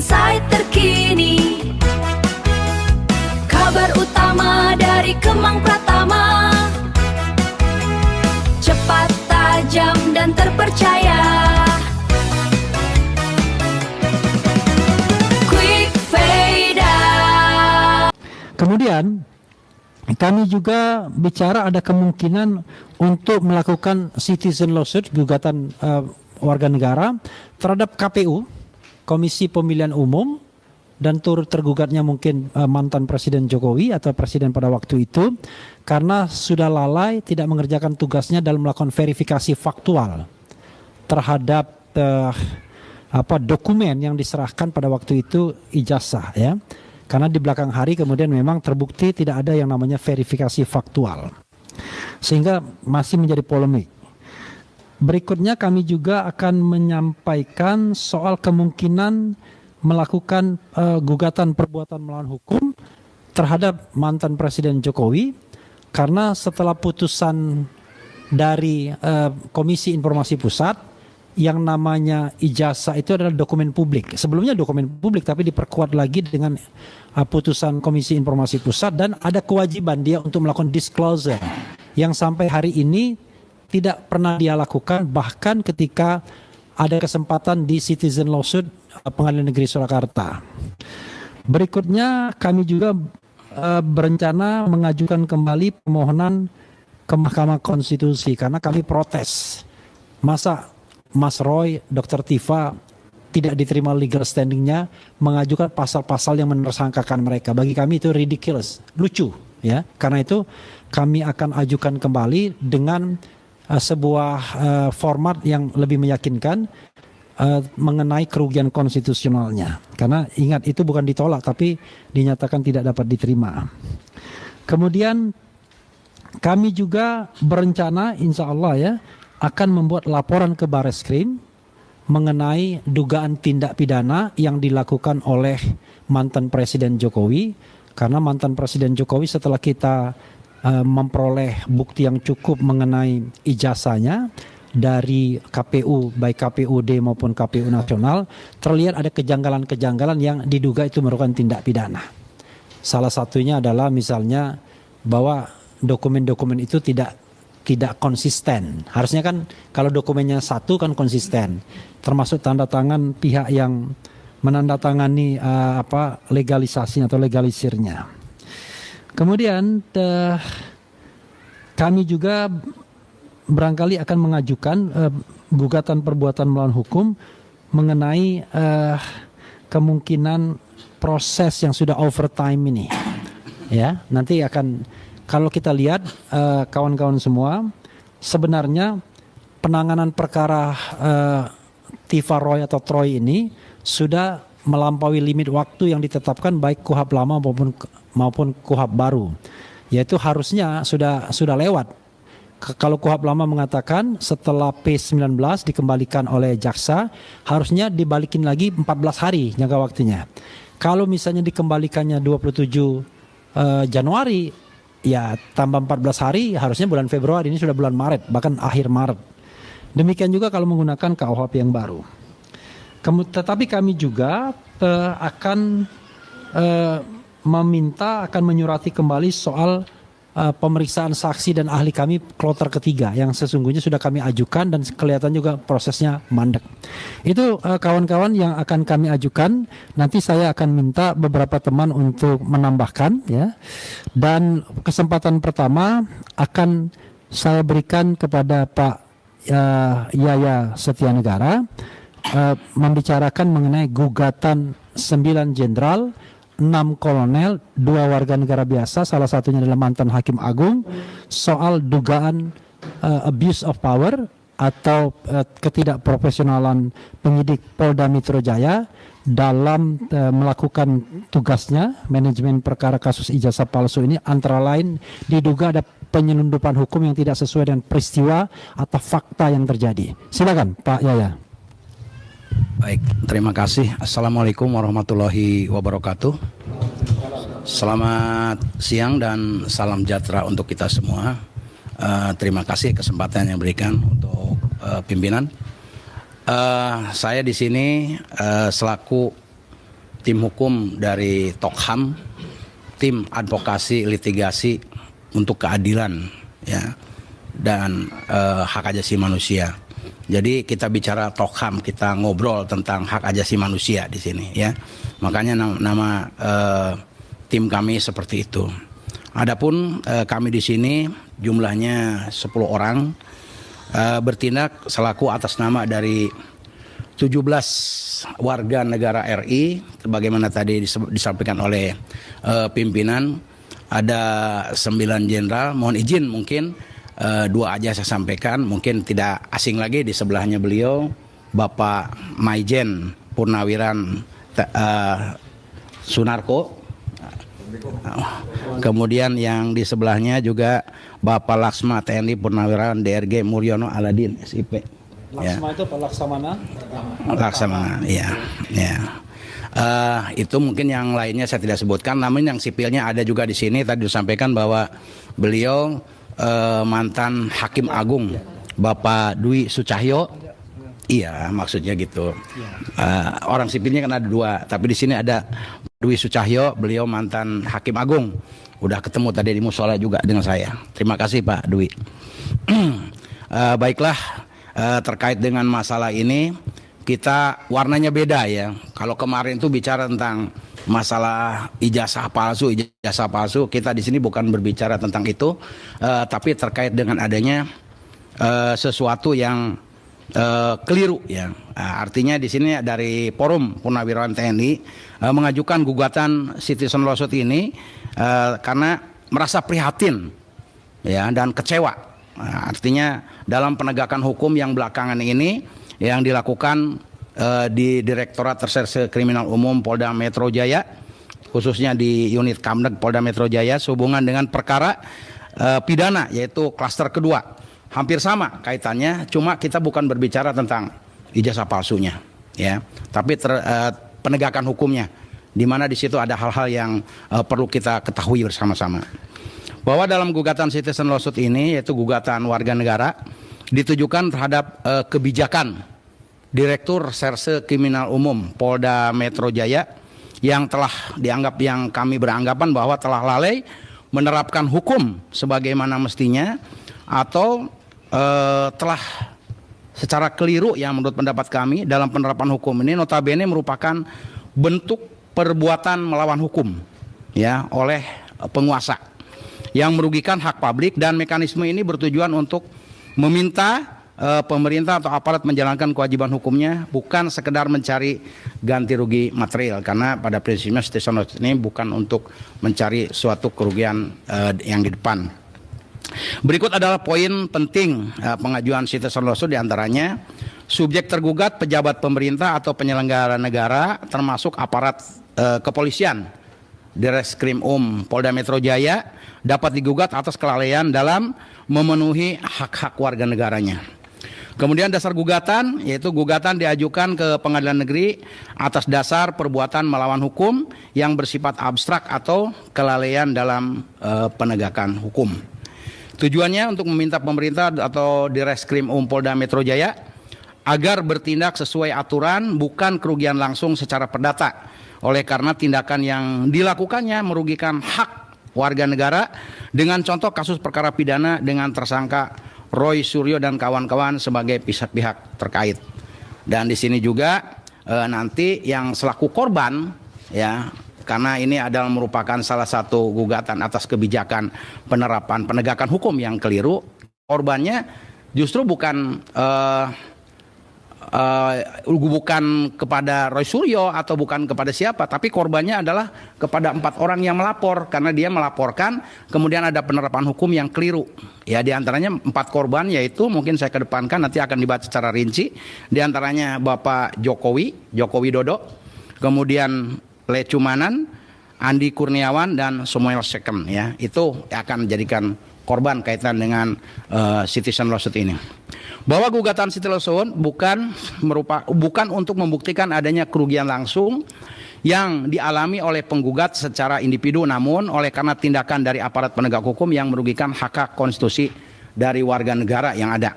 insight terkini, kabar utama dari Kemang Pratama, cepat, tajam, dan terpercaya. Quick Faedah. Kemudian kami juga bicara ada kemungkinan untuk melakukan citizen lawsuit, gugatan warga negara terhadap KPU, Komisi Pemilihan Umum, dan turut tergugatnya mungkin mantan Presiden Jokowi atau Presiden pada waktu itu, karena sudah lalai tidak mengerjakan tugasnya dalam melakukan verifikasi faktual terhadap dokumen yang diserahkan pada waktu itu ijazah, ya. Karena di belakang hari kemudian memang terbukti tidak ada yang namanya verifikasi faktual, sehingga masih menjadi polemik. Berikutnya kami juga akan menyampaikan soal kemungkinan melakukan gugatan perbuatan melawan hukum terhadap mantan Presiden Jokowi, karena setelah putusan dari Komisi Informasi Pusat, yang namanya ijazah itu adalah dokumen publik. Sebelumnya dokumen publik, tapi diperkuat lagi dengan putusan Komisi Informasi Pusat, dan ada kewajiban dia untuk melakukan disclosure yang sampai hari ini tidak pernah dia lakukan, bahkan ketika ada kesempatan di citizen lawsuit Pengadilan Negeri Surakarta. Berikutnya kami juga berencana mengajukan kembali permohonan ke Mahkamah Konstitusi, karena kami protes. Masa Mas Roy, Dr. Tifa tidak diterima legal standingnya mengajukan pasal-pasal yang menersangkakan mereka. Bagi kami itu ridiculous, lucu, ya. Karena itu kami akan ajukan kembali dengan sebuah format yang lebih meyakinkan mengenai kerugian konstitusionalnya. Karena ingat, itu bukan ditolak tapi dinyatakan tidak dapat diterima. Kemudian kami juga berencana insya Allah, ya, akan membuat laporan ke Bareskrim mengenai dugaan tindak pidana yang dilakukan oleh mantan Presiden Jokowi. Karena mantan Presiden Jokowi setelah kita memperoleh bukti yang cukup mengenai ijazahnya dari KPU, baik KPUD maupun KPU Nasional, terlihat ada kejanggalan-kejanggalan yang diduga itu merupakan tindak pidana. Salah satunya adalah misalnya bahwa dokumen-dokumen itu tidak konsisten. Harusnya kan kalau dokumennya satu kan konsisten, termasuk tanda tangan pihak yang menandatangani legalisasi atau legalisirnya. Kemudian kami juga barangkali akan mengajukan gugatan perbuatan melawan hukum mengenai kemungkinan proses yang sudah overtime ini. Ya, nanti akan, kalau kita lihat kawan-kawan semua, sebenarnya penanganan perkara Tifa Roy atau Troy ini sudah melampaui limit waktu yang ditetapkan baik KUHP lama maupun KUHP baru. Yaitu harusnya sudah lewat. Kalau KUHP lama mengatakan setelah P19 dikembalikan oleh jaksa, harusnya dibalikin lagi 14 hari jangka waktunya. Kalau misalnya dikembalikannya 27 Januari, ya tambah 14 hari, harusnya bulan Februari, ini sudah bulan Maret, bahkan akhir Maret. Demikian juga kalau menggunakan KUHP yang baru. Tetapi kami juga akan menyurati kembali soal pemeriksaan saksi dan ahli kami kloter ketiga yang sesungguhnya sudah kami ajukan dan kelihatan juga prosesnya mandek. Itu kawan-kawan yang akan kami ajukan. Nanti saya akan minta beberapa teman untuk menambahkan, ya. Dan kesempatan pertama akan saya berikan kepada Pak Yaya Setianegara membicarakan mengenai gugatan 9 jenderal, 6 kolonel, 2 warga negara biasa, salah satunya adalah mantan Hakim Agung, soal dugaan abuse of power atau ketidakprofesionalan penyidik Polda Metro Jaya dalam melakukan tugasnya manajemen perkara kasus ijazah palsu ini, antara lain diduga ada penyelundupan hukum yang tidak sesuai dengan peristiwa atau fakta yang terjadi. Silakan Pak Yaya. Baik, terima kasih. Assalamualaikum warahmatullahi wabarakatuh. Selamat siang dan salam sejahtera untuk kita semua. Terima kasih kesempatan yang diberikan untuk pimpinan. Saya di sini selaku tim hukum dari Tokham, tim advokasi litigasi untuk keadilan ya dan hak asasi manusia. Jadi kita bicara Tokham, kita ngobrol tentang hak asasi manusia di sini ya. Makanya nama tim kami seperti itu. Adapun kami di sini jumlahnya 10 orang bertindak selaku atas nama dari 17 warga negara RI, sebagaimana tadi disampaikan oleh pimpinan. Ada 9 jenderal, mohon izin mungkin 2 aja saya sampaikan, mungkin tidak asing lagi di sebelahnya beliau, Bapak Maijen Purnawiran Sunarko. Kemudian yang di sebelahnya juga Bapak Laksma TNI Purnawiran DRG Muryono Aladin SIP. Laksma itu Pak Laksamana? Laksamana, ya. Itu mungkin yang lainnya saya tidak sebutkan. Namun yang sipilnya ada juga di sini. Tadi disampaikan bahwa beliau mantan Hakim Agung, Bapak Dwi Sucahyo. Iya, maksudnya gitu. Orang sipilnya kan ada 2, tapi di sini ada Dwi Sucahyo. Beliau mantan Hakim Agung. Udah ketemu tadi di musola juga dengan saya. Terima kasih Pak Dwi. Baiklah. Terkait dengan masalah ini kita warnanya beda ya. Kalau kemarin tuh bicara tentang masalah ijazah palsu, kita di sini bukan berbicara tentang itu, tapi terkait dengan adanya sesuatu yang keliru ya. Artinya di sini dari Forum Purnawirawan TNI mengajukan gugatan citizen lawsuit ini karena merasa prihatin ya dan kecewa. Artinya dalam penegakan hukum yang belakangan ini yang dilakukan di Direktorat Reserse Kriminal Umum Polda Metro Jaya, khususnya di unit Kamdek Polda Metro Jaya sehubungan dengan perkara pidana yaitu klaster kedua. Hampir sama kaitannya, cuma kita bukan berbicara tentang ijazah palsunya ya, tapi penegakan hukumnya, di mana di situ ada hal-hal yang perlu kita ketahui bersama-sama. Bahwa dalam gugatan citizen lawsuit ini, yaitu gugatan warga negara, ditujukan terhadap kebijakan Direktur Reserse Kriminal Umum Polda Metro Jaya yang telah dianggap, yang kami beranggapan bahwa telah lalai menerapkan hukum sebagaimana mestinya atau telah secara keliru yang menurut pendapat kami dalam penerapan hukum ini notabene merupakan bentuk perbuatan melawan hukum ya oleh penguasa yang merugikan hak publik, dan mekanisme ini bertujuan untuk meminta pemerintah atau aparat menjalankan kewajiban hukumnya, bukan sekedar mencari ganti rugi material, karena pada prinsipnya citizen lawsuit ini bukan untuk mencari suatu kerugian yang di depan. Berikut adalah poin penting pengajuan citizen lawsuit, diantaranya subjek tergugat pejabat pemerintah atau penyelenggara negara termasuk aparat kepolisian, Direskrim Polda Metro Jaya dapat digugat atas kelalaian dalam memenuhi hak-hak warga negaranya. Kemudian dasar gugatan, yaitu gugatan diajukan ke pengadilan negeri atas dasar perbuatan melawan hukum yang bersifat abstrak atau kelalaian dalam penegakan hukum. Tujuannya untuk meminta pemerintah atau Direskrim Polda Metro Jaya agar bertindak sesuai aturan, bukan kerugian langsung secara perdata. Oleh karena tindakan yang dilakukannya merugikan hak warga negara, dengan contoh kasus perkara pidana dengan tersangka Roy Suryo dan kawan-kawan sebagai pihak-pihak terkait. Dan di sini juga nanti yang selaku korban ya, karena ini adalah merupakan salah satu gugatan atas kebijakan penerapan penegakan hukum yang keliru, korbannya justru bukan kepada Roy Suryo atau bukan kepada siapa, tapi korbannya adalah kepada 4 orang yang melapor, karena dia melaporkan kemudian ada penerapan hukum yang keliru. Ya, diantaranya 4 korban, yaitu mungkin saya kedepankan nanti akan dibahas secara rinci. Diantaranya Bapak Joko Widodo, kemudian Lecumanan, Andi Kurniawan, dan Samuel Second. Ya, itu akan menjadikan korban kaitan dengan citizen lawsuit ini. Bahwa gugatan citizen lawsuit bukan untuk membuktikan adanya kerugian langsung yang dialami oleh penggugat secara individu, namun oleh karena tindakan dari aparat penegak hukum yang merugikan hak konstitusi dari warga negara yang ada.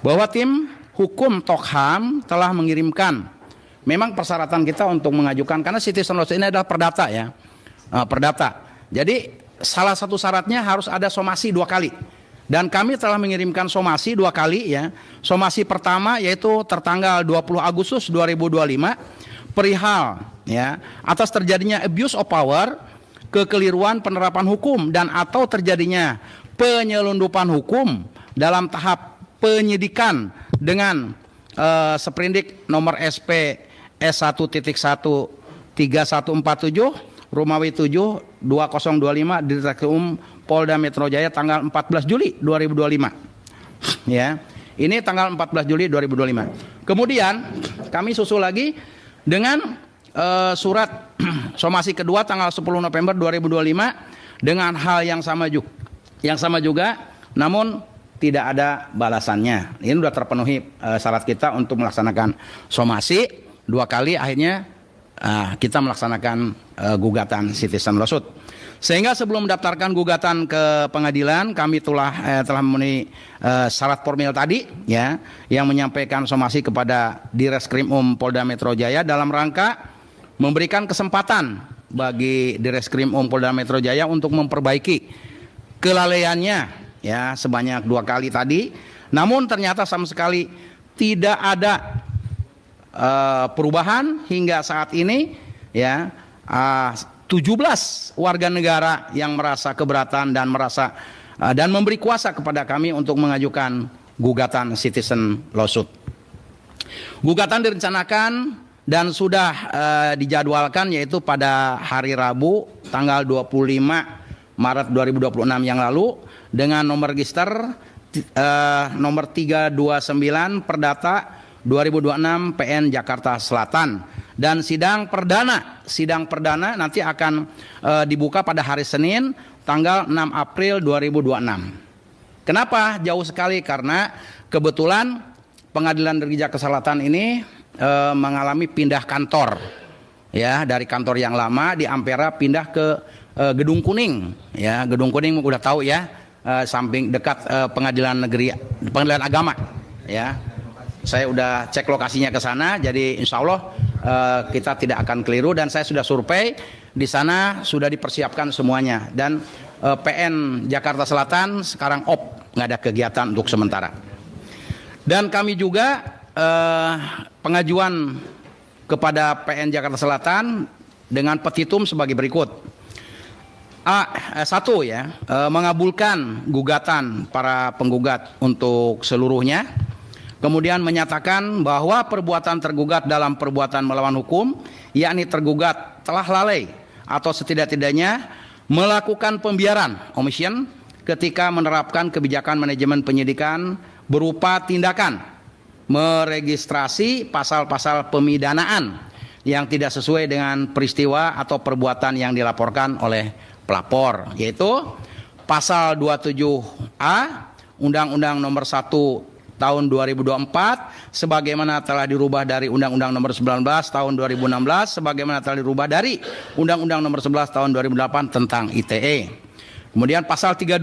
Bahwa tim hukum Tokham telah mengirimkan memang persyaratan kita untuk mengajukan, karena citizen lawsuit ini adalah perdata ya, perdata. Jadi salah satu syaratnya harus ada somasi 2 kali. Dan kami telah mengirimkan somasi 2 kali ya. Somasi pertama yaitu tertanggal 20 Agustus 2025 perihal ya atas terjadinya abuse of power, kekeliruan penerapan hukum dan atau terjadinya penyelundupan hukum dalam tahap penyidikan dengan sprindik nomor SP S1.1.3147 Romawi 7 2025 Direktorat Polda Metro Jaya tanggal 14 Juli 2025. Ya. Ini tanggal 14 Juli 2025. Kemudian kami susul lagi dengan surat somasi kedua tanggal 10 November 2025 dengan hal yang sama juga, namun tidak ada balasannya. Ini sudah terpenuhi syarat kita untuk melaksanakan somasi 2 kali, akhirnya kita melaksanakan gugatan citizen lawsuit. Sehingga sebelum mendaftarkan gugatan ke pengadilan, kami telah memenuhi syarat formil tadi ya, yang menyampaikan somasi kepada Direskrim Polda Metro Jaya dalam rangka memberikan kesempatan bagi Direskrim Polda Metro Jaya untuk memperbaiki kelalaiannya ya sebanyak 2 kali tadi. Namun ternyata sama sekali tidak ada perubahan hingga saat ini ya. 17 warga negara yang merasa keberatan dan dan memberi kuasa kepada kami untuk mengajukan gugatan citizen lawsuit. Gugatan direncanakan dan sudah dijadwalkan yaitu pada hari Rabu tanggal 25 Maret 2026 yang lalu dengan nomor register nomor 329 Perdata 2026 PN Jakarta Selatan. Dan sidang perdana nanti akan dibuka pada hari Senin tanggal 6 April 2026. Kenapa jauh sekali? Karena kebetulan Pengadilan Negeri Jakarta Selatan ini mengalami pindah kantor ya, dari kantor yang lama di Ampera pindah ke Gedung Kuning ya. Gedung Kuning udah tahu ya, samping dekat Pengadilan Agama ya. Saya udah cek lokasinya ke sana, jadi insya Allah kita tidak akan keliru, dan saya sudah survei di sana sudah dipersiapkan semuanya, dan PN Jakarta Selatan sekarang nggak ada kegiatan untuk sementara. Dan kami juga pengajuan kepada PN Jakarta Selatan dengan petitum sebagai berikut. Satu ya, mengabulkan gugatan para penggugat untuk seluruhnya. Kemudian menyatakan bahwa perbuatan tergugat dalam perbuatan melawan hukum, yakni tergugat telah lalai atau setidak-tidaknya melakukan pembiaran omission ketika menerapkan kebijakan manajemen penyidikan berupa tindakan meregistrasi pasal-pasal pemidanaan yang tidak sesuai dengan peristiwa atau perbuatan yang dilaporkan oleh pelapor, yaitu pasal 27A Undang-Undang Nomor 1 tahun 2024 sebagaimana telah dirubah dari Undang-Undang Nomor 19 tahun 2016 sebagaimana telah dirubah dari Undang-Undang Nomor 11 tahun 2008 tentang ITE. Kemudian pasal 32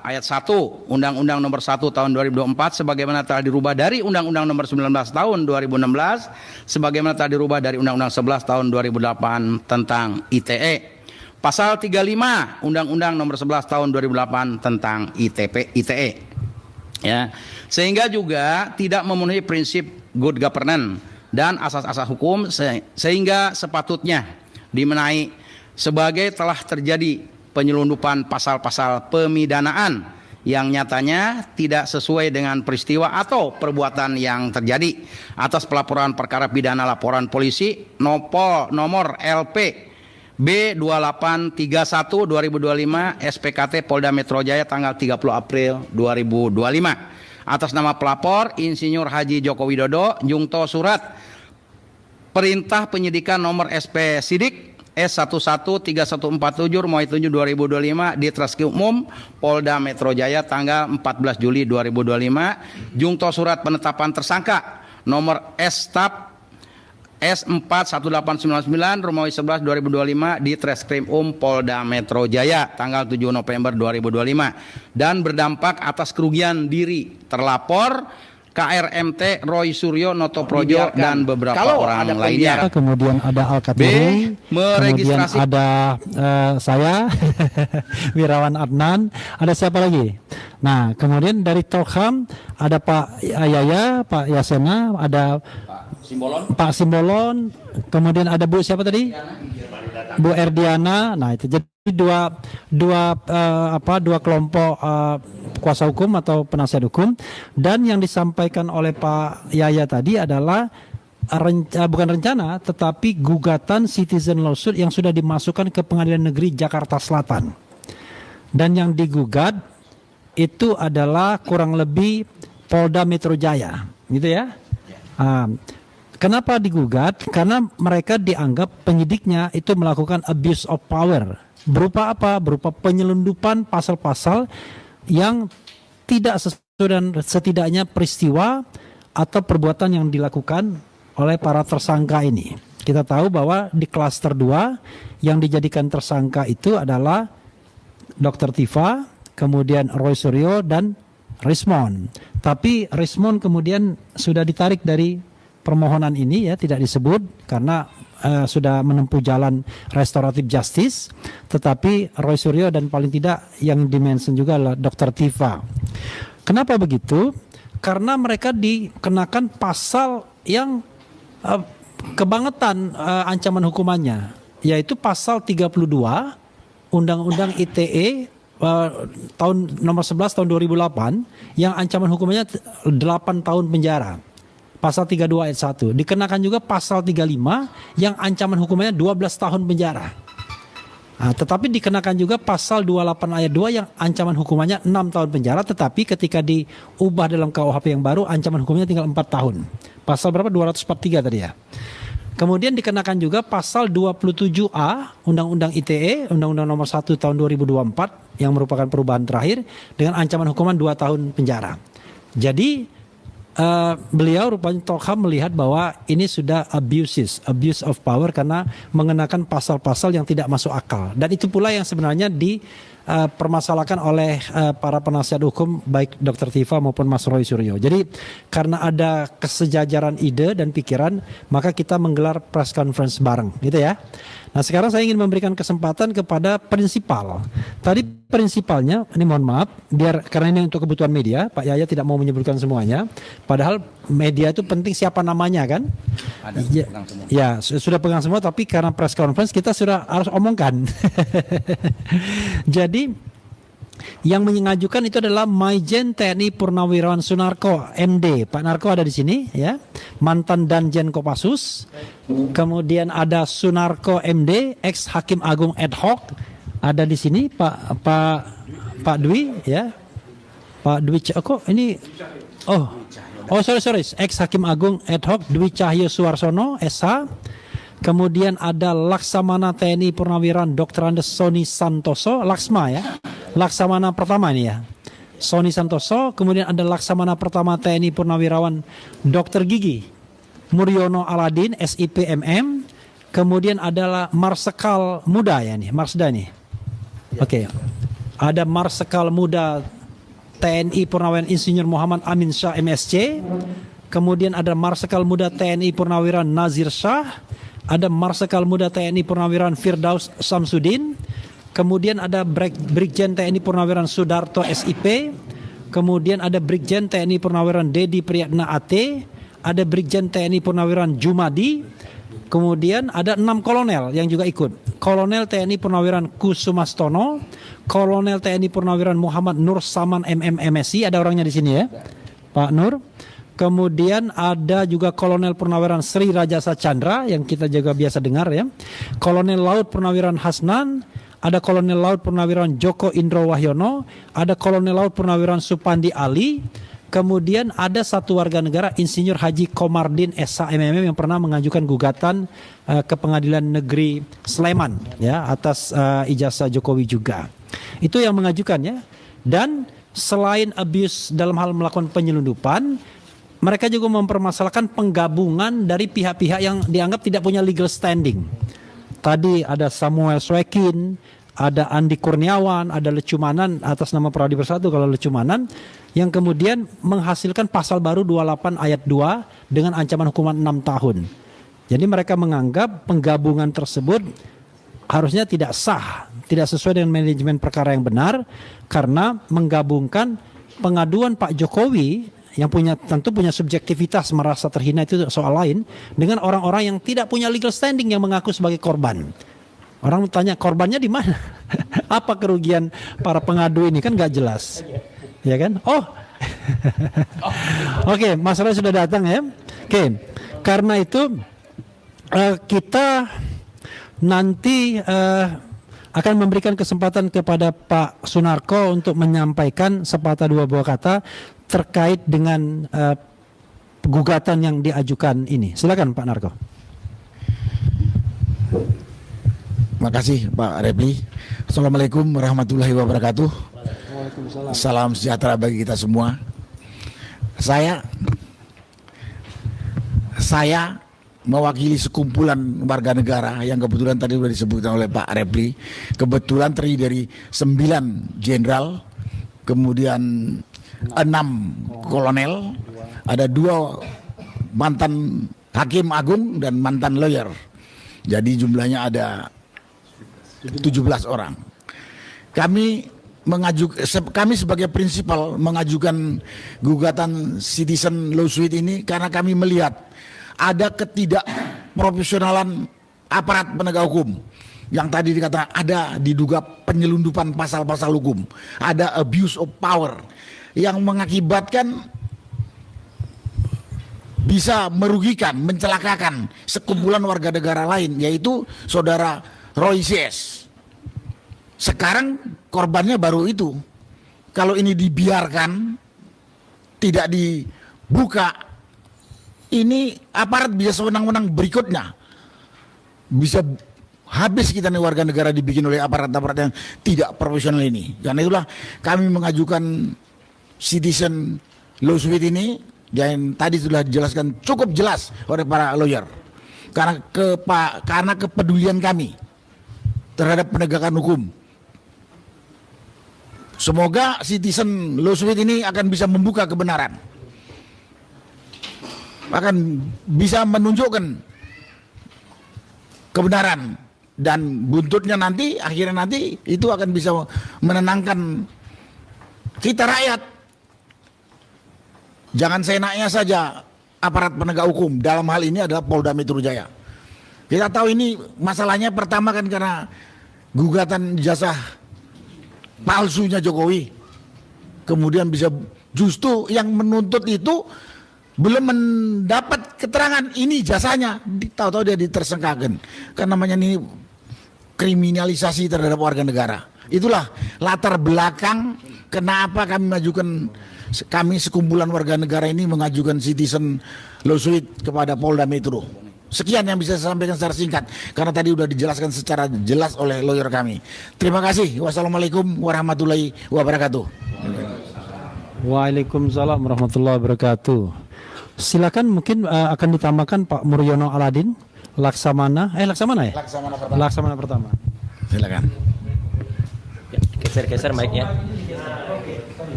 ayat 1 Undang-Undang Nomor 1 tahun 2024 sebagaimana telah dirubah dari Undang-Undang Nomor 19 tahun 2016 sebagaimana telah dirubah dari Undang-Undang 11 tahun 2008 tentang ITE. Pasal 35 Undang-Undang Nomor 11 tahun 2008 tentang ITE. Ya, sehingga juga tidak memenuhi prinsip good governance dan asas-asas hukum sehingga sepatutnya dimenai sebagai telah terjadi penyelundupan pasal-pasal pemidanaan yang nyatanya tidak sesuai dengan peristiwa atau perbuatan yang terjadi atas pelaporan perkara pidana laporan polisi nomor LP B2831 2025 SPKT Polda Metro Jaya tanggal 30 April 2025 atas nama pelapor Insinyur Haji Joko Widodo jungto surat perintah penyidikan nomor SP Sidik S113147 Romawi 7 2025 di Treskrimum Polda Metro Jaya tanggal 14 Juli 2025 jungto surat penetapan tersangka nomor S-TAP S41899 Romawi 11 2025 di Treskrimum Polda Metro Jaya tanggal 7 November 2025 dan berdampak atas kerugian diri terlapor KRMT, Roy Suryo, Noto Projo, Dibiarkan. dan beberapa Kalau orang ada lainnya. Kemudian ada Al-Katiri, B. kemudian Meregistrasi. ada saya, Wirawan Adnan, ada siapa lagi? Nah, kemudian dari Tolham ada Pak Yaya, Pak Yasena, ada Pak Simbolon, kemudian ada Bu siapa tadi? Bu Erdiana. Nah, itu jadi dua kelompok kuasa hukum atau penasihat hukum, dan yang disampaikan oleh Pak Yaya tadi adalah bukan rencana tetapi gugatan citizen lawsuit yang sudah dimasukkan ke Pengadilan Negeri Jakarta Selatan, dan yang digugat itu adalah kurang lebih Polda Metro Jaya, gitu ya. Kenapa digugat? Karena mereka dianggap penyidiknya itu melakukan abuse of power. Berupa apa? Berupa penyelundupan pasal-pasal yang tidak sesuai dan setidaknya peristiwa atau perbuatan yang dilakukan oleh para tersangka ini. Kita tahu bahwa di klaster 2 yang dijadikan tersangka itu adalah Dr. Tifa, kemudian Roy Suryo, dan Rismon. Tapi Rismon kemudian sudah ditarik dari permohonan ini, ya, tidak disebut karena sudah menempuh jalan restoratif justice. Tetapi Roy Suryo dan paling tidak yang dimention juga adalah Dr. Tifa. Kenapa begitu? Karena mereka dikenakan pasal yang kebangetan ancaman hukumannya, yaitu pasal 32 Undang-Undang ITE tahun nomor 11 tahun 2008 yang ancaman hukumannya 8 tahun penjara. Pasal 32 ayat 1. Dikenakan juga pasal 35 yang ancaman hukumannya 12 tahun penjara. Nah, tetapi dikenakan juga pasal 28 ayat 2 yang ancaman hukumannya 6 tahun penjara, tetapi ketika diubah dalam KUHP yang baru ancaman hukumannya tinggal 4 tahun. Pasal berapa? 243 tadi ya. Kemudian dikenakan juga pasal 27A Undang-Undang ITE, Undang-Undang nomor 1 tahun 2024 yang merupakan perubahan terakhir dengan ancaman hukuman 2 tahun penjara. Jadi beliau rupanya Tolham melihat bahwa ini sudah abuse of power karena mengenakan pasal-pasal yang tidak masuk akal, dan itu pula yang sebenarnya dipermasalahkan oleh para penasihat hukum baik Dr. Tifa maupun Mas Roy Suryo. Jadi karena ada kesejajaran ide dan pikiran, maka kita menggelar press conference bareng, gitu ya. Nah, sekarang saya ingin memberikan kesempatan kepada prinsipal. Tadi prinsipalnya, ini mohon maaf, karena ini untuk kebutuhan media, Pak Yaya tidak mau menyebutkan semuanya. Padahal media itu penting siapa namanya kan? Ada, ya, pegang semua. ya, sudah pegang semua, tapi karena press conference kita sudah harus omongkan. Jadi yang mengajukan itu adalah Maijen TNI Purnawirawan Sunarko MD. Pak Narko ada di sini ya, mantan Danjen Kopassus. Kemudian ada Sunarko MD, ex Hakim Agung ad hoc, ada di sini Pak Dwi ya. Pak Dwi kok ini sorry, ex Hakim Agung ad hoc Dwi Cahyo Suarsono SH. Kemudian ada Laksamana TNI Purnawirawan Dr. Andes Sony Santoso, Laksma ya. Laksamana pertama ini ya, Sony Santoso. Kemudian ada Laksamana pertama TNI Purnawirawan Dr. Gigi Muryono Aladin SIP MM. Kemudian adalah Marsekal Muda ya nih, Marsda nih. Oke. Ada Marsekal Muda TNI Purnawirawan Insinyur Muhammad Amin Shah MSC. Kemudian ada Marsekal Muda TNI Purnawirawan Nazir Shah. Ada Marsekal Muda TNI Purnawirawan Firdaus Samsudin. Kemudian ada Brigjen TNI Purnawirawan Sudarto SIP. Kemudian ada Brigjen TNI Purnawirawan Dedi Priyatna AT. Ada Brigjen TNI Purnawirawan Jumadi. Kemudian ada 6 kolonel yang juga ikut. Kolonel TNI Purnawirawan Kusumastono, Kolonel TNI Purnawirawan Muhammad Nur Saman MSI, ada orangnya di sini ya, Pak Nur. Kemudian ada juga Kolonel Purnawirawan Sri Rajasa Chandra yang kita juga biasa dengar ya. Kolonel Laut Purnawirawan Hasnan, ada Kolonel Laut Purnawirawan Joko Indro Wahyono, ada Kolonel Laut Purnawirawan Supandi Ali. Kemudian ada satu warga negara Insinyur Haji Komardin SH MMM yang pernah mengajukan gugatan ke Pengadilan Negeri Sleman ya atas ijazah Jokowi juga. Itu yang mengajukan ya. Dan selain abuse dalam hal melakukan penyelundupan, mereka juga mempermasalahkan penggabungan dari pihak-pihak yang dianggap tidak punya legal standing. Tadi ada Samuel Swekin, ada Andi Kurniawan, ada Lecumanan atas nama Pradi Bersatu kalau Lecumanan, yang kemudian menghasilkan pasal baru 28 ayat 2 dengan ancaman hukuman 6 tahun. Jadi mereka menganggap penggabungan tersebut harusnya tidak sah, tidak sesuai dengan manajemen perkara yang benar, karena menggabungkan pengaduan Pak Jokowi yang tentu punya subjektivitas merasa terhina, itu soal lain, dengan orang-orang yang tidak punya legal standing yang mengaku sebagai korban. Orang tanya korbannya di mana? Apa kerugian para pengadu ini, kan nggak jelas, ya kan? Oh, oke, masalah sudah datang ya. Oke, karena itu kita nanti akan memberikan kesempatan kepada Pak Sunarko untuk menyampaikan sepatah dua buah kata terkait dengan gugatan yang diajukan ini. Silakan Pak Narko. Terima kasih Pak Repli. Assalamualaikum warahmatullahi wabarakatuh. Salam sejahtera bagi kita semua. Saya mewakili sekumpulan warga negara yang kebetulan tadi sudah disebutkan oleh Pak Repli. Kebetulan terdiri dari 9 jenderal, kemudian 6 kolonel, ada 2 mantan hakim agung dan mantan lawyer. Jadi jumlahnya ada 17 orang. Kami sebagai prinsipal mengajukan gugatan citizen lawsuit ini karena kami melihat ada ketidakprofesionalan aparat penegak hukum. Yang tadi dikatakan ada diduga penyelundupan pasal-pasal hukum, ada abuse of power yang mengakibatkan bisa merugikan, mencelakakan sekumpulan warga negara lain, yaitu saudara Roy CS. Sekarang korbannya baru itu. Kalau ini dibiarkan, tidak dibuka, ini aparat bisa sewenang-wenang berikutnya. Bisa habis kita nih warga negara dibikin oleh aparat-aparat yang tidak profesional ini. Karena itulah kami mengajukan citizen lawsuit ini, yang tadi sudah dijelaskan cukup jelas oleh para lawyer. Karena kepedulian kami terhadap penegakan hukum. Semoga citizen lawsuit ini akan bisa membuka kebenaran, akan bisa menunjukkan kebenaran, dan buntutnya nanti, akhirnya nanti itu akan bisa menenangkan kita rakyat. Jangan seenaknya saja aparat penegak hukum, dalam hal ini adalah Polda Metro Jaya. Kita tahu ini masalahnya pertama kan karena gugatan ijazah palsunya Jokowi. Kemudian bisa justru yang menuntut itu belum mendapat keterangan ini jasanya, tahu-tahu dia ditersangkakan. Kan namanya ini kriminalisasi terhadap warga negara. Itulah latar belakang kenapa kami sekumpulan warga negara ini mengajukan citizen lawsuit kepada Polda Metro. Sekian yang bisa saya sampaikan secara singkat, karena tadi sudah dijelaskan secara jelas oleh lawyer kami. Terima kasih. Wassalamualaikum warahmatullahi wabarakatuh. Waalaikumsalam warahmatullahi wabarakatuh. Silakan, mungkin akan ditambahkan Pak Muryono Aladin, Laksamana ya? Laksamana pertama. Silakan. Ya, geser mic-nya.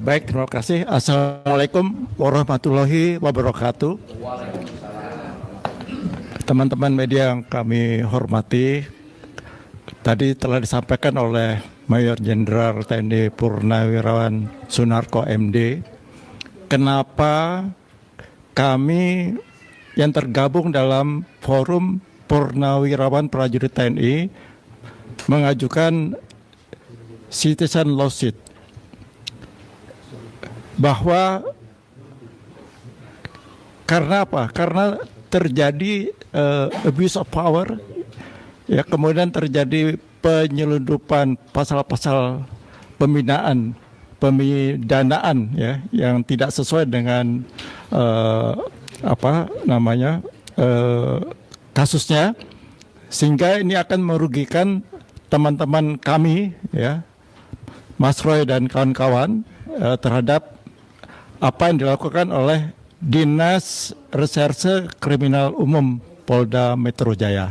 Baik, terima kasih. Assalamualaikum warahmatullahi wabarakatuh. Teman-teman media yang kami hormati, tadi telah disampaikan oleh Mayor Jenderal TNI Purnawirawan Sunarko MD, kenapa kami yang tergabung dalam Forum Purnawirawan Prajurit TNI mengajukan citizen lawsuit. Bahwa karena apa? Karena terjadi abuse of power, ya, kemudian terjadi penyelundupan pasal-pasal pemidanaan, ya, yang tidak sesuai dengan kasusnya, sehingga ini akan merugikan teman-teman kami, ya, Mas Roy dan kawan-kawan terhadap apa yang dilakukan oleh Dinas Reserse Kriminal Umum Polda Metro Jaya.